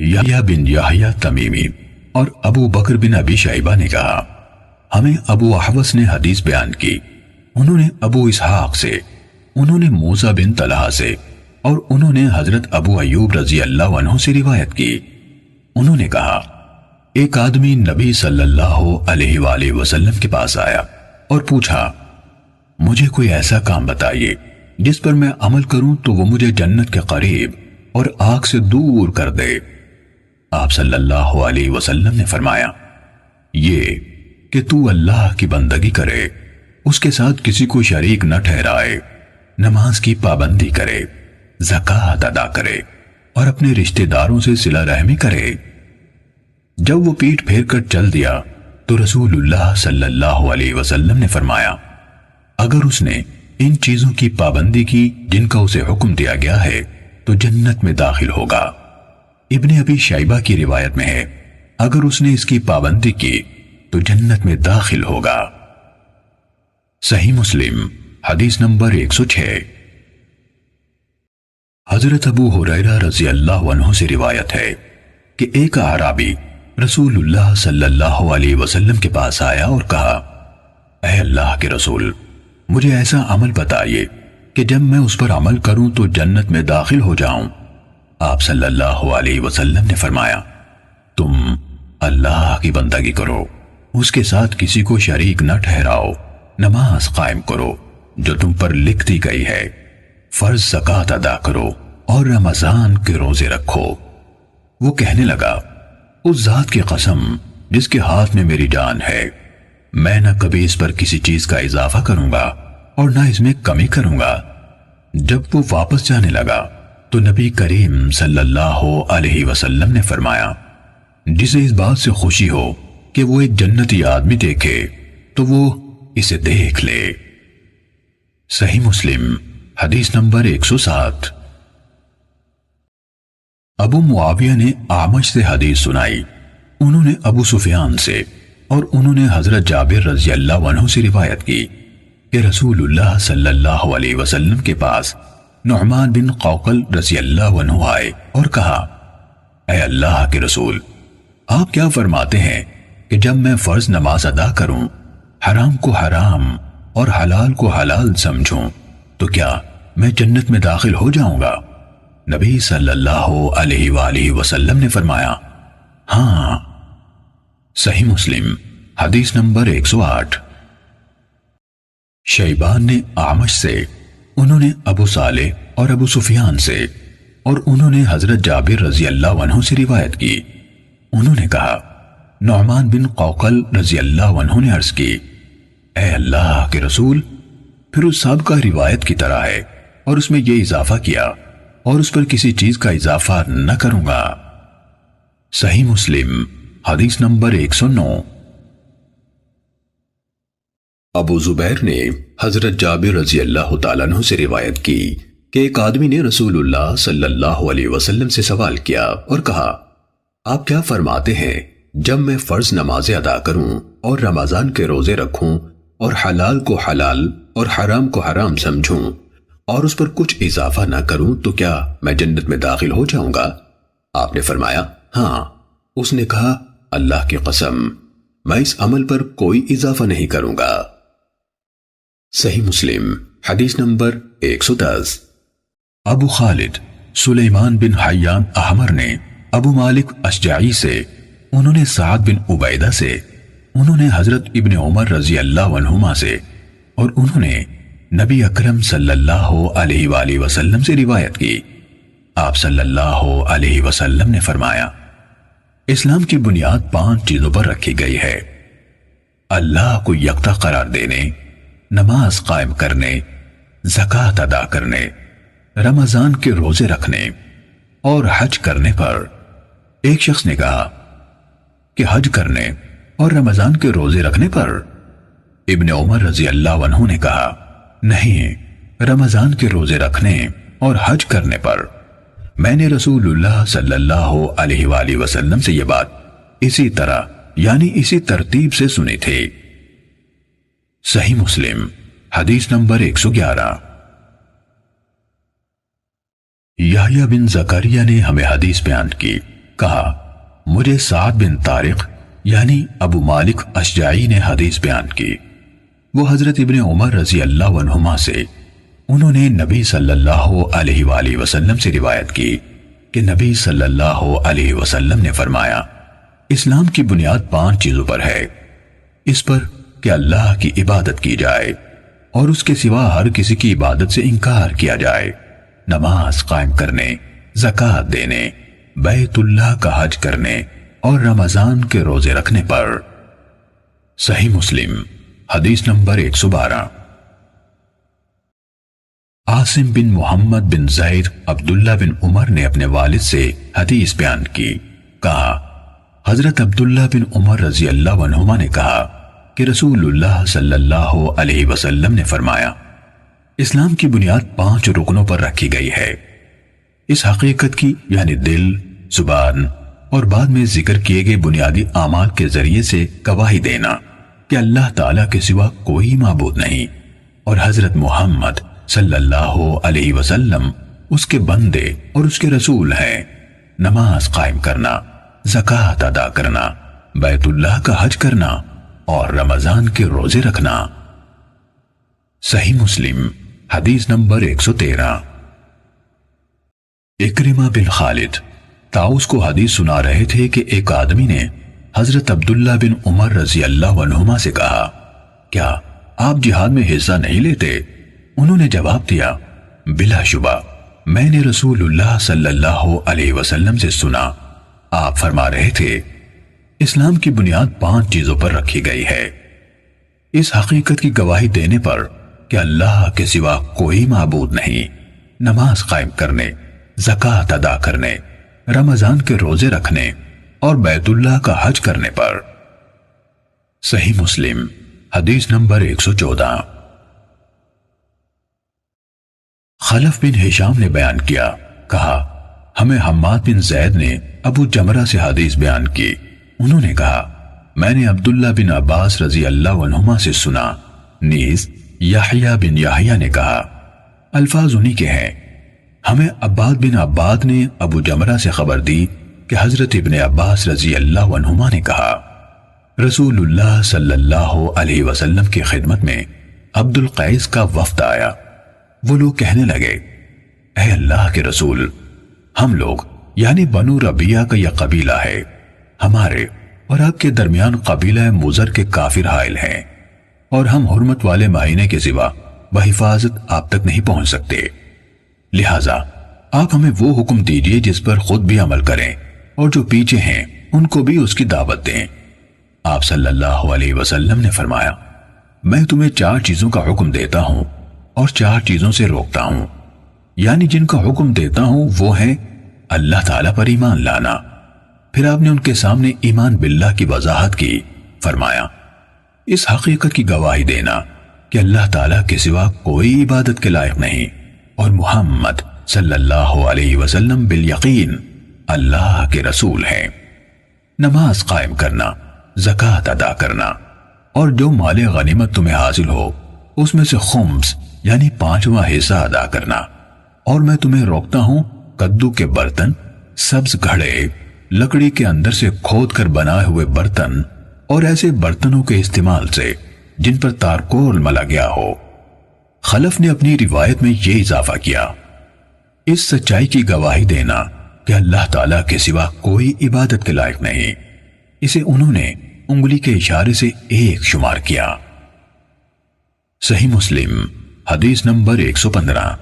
یحییٰ بن یحییٰ تمیمی اور ابو بکر بن ابی شیبہ نے کہا ہمیں ابو احوص نے حدیث بیان کی، انہوں نے ابو اسحاق سے، انہوں نے موسیٰ بن طلحہ سے اور انہوں نے حضرت ابو ایوب رضی اللہ عنہ سے روایت کی۔ انہوں نے کہا ایک آدمی نبی صلی اللہ علیہ وآلہ وسلم کے پاس آیا اور پوچھا مجھے کوئی ایسا کام بتائیے جس پر میں عمل کروں تو وہ مجھے جنت کے قریب اور آگ سے دور کر دے۔ آپ صلی اللہ علیہ وسلم نے فرمایا یہ کہ تو اللہ کی بندگی کرے، اس کے ساتھ کسی کو شریک نہ ٹھہرائے، نماز کی پابندی کرے، زکوٰۃ ادا کرے اور اپنے رشتہ داروں سے صلہ رحمی کرے۔ جب وہ پیٹھ پھیر کر چل دیا تو رسول اللہ صلی اللہ علیہ وسلم نے فرمایا اگر اس نے ان چیزوں کی پابندی کی جن کا اسے حکم دیا گیا ہے تو جنت میں داخل ہوگا۔ ابن ابی شیبہ کی روایت میں ہے اگر اس نے اس کی پابندی کی تو جنت میں داخل ہوگا۔ صحیح مسلم حدیث نمبر 106۔ حضرت ابو ہریرہ رضی اللہ عنہ سے روایت ہے کہ ایک اعرابی رسول اللہ صلی اللہ علیہ وسلم کے پاس آیا اور کہا اے اللہ کے رسول مجھے ایسا عمل بتائیے کہ جب میں اس پر عمل کروں تو جنت میں داخل ہو جاؤں۔ آپ صلی اللہ علیہ وسلم نے فرمایا تم اللہ کی بندگی کرو، اس کے ساتھ کسی کو شریک نہ ٹھہراؤ، نماز قائم کرو جو تم پر لکھ دی گئی ہے، فرض زکوٰۃ ادا کرو اور رمضان کے روزے رکھو۔ وہ کہنے لگا اس ذات کی قسم جس کے ہاتھ میں میری جان ہے میں نہ کبھی اس پر کسی چیز کا اضافہ کروں گا اور نہ اس میں کمی کروں گا۔ جب وہ واپس جانے لگا تو نبی کریم صلی اللہ علیہ وسلم نے فرمایا جسے اس بات سے خوشی ہو کہ وہ ایک جنتی آدمی دیکھے تو وہ اسے دیکھ لے۔ صحیح مسلم حدیث نمبر 107۔ ابو معاویہ نے اعمش سے حدیث سنائی، انہوں نے ابو سفیان سے اور انہوں نے حضرت جابر رضی اللہ عنہ سے روایت کی کہ رسول اللہ صلی اللہ علیہ وسلم کے پاس نعمان بن قوقل رضی اللہ عنہ آئے اور کہا اے اللہ کے رسول آپ کیا فرماتے ہیں کہ جب میں فرض نماز ادا کروں، حرام کو حرام اور حلال کو حلال سمجھوں تو کیا میں جنت میں داخل ہو جاؤں گا؟ نبی صلی اللہ علیہ وآلہ وسلم نے فرمایا ہاں۔ صحیح مسلم حدیث نمبر 108۔ شیبان نے اعمش سے، انہوں نے ابو صالح اور ابو سفیان سے اور انہوں نے حضرت جابر رضی اللہ عنہ سے روایت کی، انہوں نے کہا نعمان بن قوقل رضی اللہ عنہ نے عرض کی اے اللہ کے رسول، پھر اس سابقہ روایت کی طرح ہے اور اس میں یہ اضافہ کیا اور اس پر کسی چیز کا اضافہ نہ کروں گا۔ صحیح مسلم حدیث نمبر 109۔ ابو زبیر نے حضرت جابر رضی اللہ تعالیٰ عنہ سے روایت کی کہ ایک آدمی نے رسول اللہ صلی اللہ علیہ وسلم سے سوال کیا اور کہا آپ کیا فرماتے ہیں جب میں فرض نمازیں ادا کروں اور رمضان کے روزے رکھوں اور حلال کو حلال اور حرام کو حرام سمجھوں اور اس پر کچھ اضافہ نہ کروں تو کیا میں جنت میں داخل ہو جاؤں گا؟ آپ نے فرمایا ہاں۔ اس نے کہا اللہ کی قسم میں اس عمل پر کوئی اضافہ نہیں کروں گا۔ صحیح مسلم حدیث نمبر 110۔ ابو خالد سلیمان بن حیان احمر نے ابو مالک اشجعی سے، انہوں نے سعد بن عبیدہ سے، انہوں نے حضرت ابن عمر رضی اللہ عنہما سے اور انہوں نے نبی اکرم صلی اللہ علیہ وآلہ وسلم سے روایت کی۔ آپ صلی اللہ علیہ وسلم نے فرمایا اسلام کی بنیاد 5 چیزوں پر رکھی گئی ہے، اللہ کو یکتا قرار دینے، نماز قائم کرنے، زکوٰۃ ادا کرنے، رمضان کے روزے رکھنے اور حج کرنے پر۔ ایک شخص نے کہا کہ حج کرنے اور رمضان کے روزے رکھنے پر؟ ابن عمر رضی اللہ عنہ نے کہا نہیں، رمضان کے روزے رکھنے اور حج کرنے پر۔ میں نے رسول اللہ صلی اللہ علیہ وآلہ وسلم سے یہ بات اسی طرح یعنی اسی ترتیب سے سنی تھی۔ صحیح مسلم حدیث نمبر 111۔ یحییٰ بن زکریا نے ہمیں حدیث بیان کی کہا مجھے سعد بن طارق یعنی ابو مالک اشجعی نے حدیث بیان کی۔ وہ حضرت ابن عمر رضی اللہ عنہما سے انہوں نے نبی صلی اللہ علیہ وآلہ وسلم سے روایت کی کہ نبی صلی اللہ علیہ وسلم نے فرمایا اسلام کی بنیاد 5 چیزوں پر ہے، اس پر کہ اللہ کی عبادت کی جائے اور اس کے سوا ہر کسی کی عبادت سے انکار کیا جائے، نماز قائم کرنے، زکوٰۃ دینے، بیت اللہ کا حج کرنے اور رمضان کے روزے رکھنے پر۔ صحیح مسلم حدیث نمبر 112۔ عاصم بن محمد بن زید عبداللہ بن عمر نے اپنے والد سے حدیث بیان کی، کہا حضرت عبداللہ بن عمر رضی اللہ عنہما نے کہا کہ رسول اللہ صلی اللہ علیہ وسلم نے فرمایا اسلام کی بنیاد 5 رکنوں پر رکھی گئی ہے۔ اس حقیقت کی یعنی دل، زبان اور بعد میں ذکر کیے گئے بنیادی اعمال کے ذریعے سے گواہی دینا کہ اللہ تعالیٰ کے سوا کوئی معبود نہیں اور حضرت محمد صلی اللہ علیہ وسلم اس کے بندے اور اس کے رسول ہیں، نماز قائم کرنا، زکوٰۃ ادا کرنا، بیت اللہ کا حج کرنا اور رمضان کے روزے رکھنا۔ صحیح مسلم حدیث نمبر 113۔ اکرمہ بن خالد طاؤس کو حدیث سنا رہے تھے کہ ایک آدمی نے حضرت عبداللہ بن عمر رضی اللہ عنہما سے کہا کیا آپ جہاد میں حصہ نہیں لیتے؟ انہوں نے جواب دیا بلا شبہ میں نے رسول اللہ صلی اللہ علیہ وسلم سے سنا، آپ فرما رہے تھے اسلام کی بنیاد 5 چیزوں پر رکھی گئی ہے، اس حقیقت کی گواہی دینے پر کہ اللہ کے سوا کوئی معبود نہیں، نماز قائم کرنے، زکوٰۃ ادا کرنے، رمضان کے روزے رکھنے اور بیت اللہ کا حج کرنے پر۔ صحیح مسلم حدیث نمبر 114۔ خلف بن ہشام نے بیان کیا، کہا ہمیں حماد بن زید نے ابو جمرہ سے حدیث بیان کی، انہوں نے کہا میں نے عبداللہ بن عباس رضی اللہ عنہما سے سنا، نیز یحییٰ بن یحییٰ نے کہا، الفاظ انہی کے ہیں۔ ہمیں عباد بن عباد نے ابو جمرہ سے خبر دی کہ حضرت ابن عباس رضی اللہ عنہما نے کہا رسول اللہ صلی اللہ علیہ وسلم کی خدمت میں عبد القیس کا وفد آیا، وہ لوگ کہنے لگے اے اللہ کے رسول، ہم لوگ یعنی بنو ربیہ کا یہ قبیلہ ہے، ہمارے اور آپ کے درمیان قبیلہ مضر کے کافر حائل ہیں اور ہم حرمت والے مہینے کے سوا بحفاظت آپ تک نہیں پہنچ سکتے، لہٰذا آپ ہمیں وہ حکم دیجئے جس پر خود بھی عمل کریں اور جو پیچھے ہیں ان کو بھی اس کی دعوت دیں۔ آپ صلی اللہ علیہ وسلم نے فرمایا میں تمہیں 4 چیزوں کا حکم دیتا ہوں اور 4 چیزوں سے روکتا ہوں، یعنی جن کا حکم دیتا ہوں وہ ہے اللہ تعالیٰ پر ایمان لانا۔ پھر آپ نے ان کے سامنے ایمان باللہ کی وضاحت کی، فرمایا اس حقیقت کی گواہی دینا کہ اللہ تعالیٰ کے سوا کوئی عبادت کے لائق نہیں اور محمد صلی اللہ علیہ وسلم بالیقین اللہ کے رسول ہیں، نماز قائم کرنا، زکوٰۃ ادا کرنا اور جو مال غنیمت تمہیں حاصل ہو اس میں سے خمس یعنی 5واں حصہ ادا کرنا، اور میں تمہیں روکتا ہوں کدو کے برتن، سبز گھڑے، لکڑی کے اندر سے کھود کر بنائے ہوئے برتن اور ایسے برتنوں کے استعمال سے جن پر تارکول ملا گیا ہو۔ خلف نے اپنی روایت میں یہ اضافہ کیا اس سچائی کی گواہی دینا کہ اللہ تعالیٰ کے سوا کوئی عبادت کے لائق نہیں، اسے انہوں نے انگلی کے اشارے سے 1 شمار کیا۔ صحیح مسلم حدیث نمبر 115۔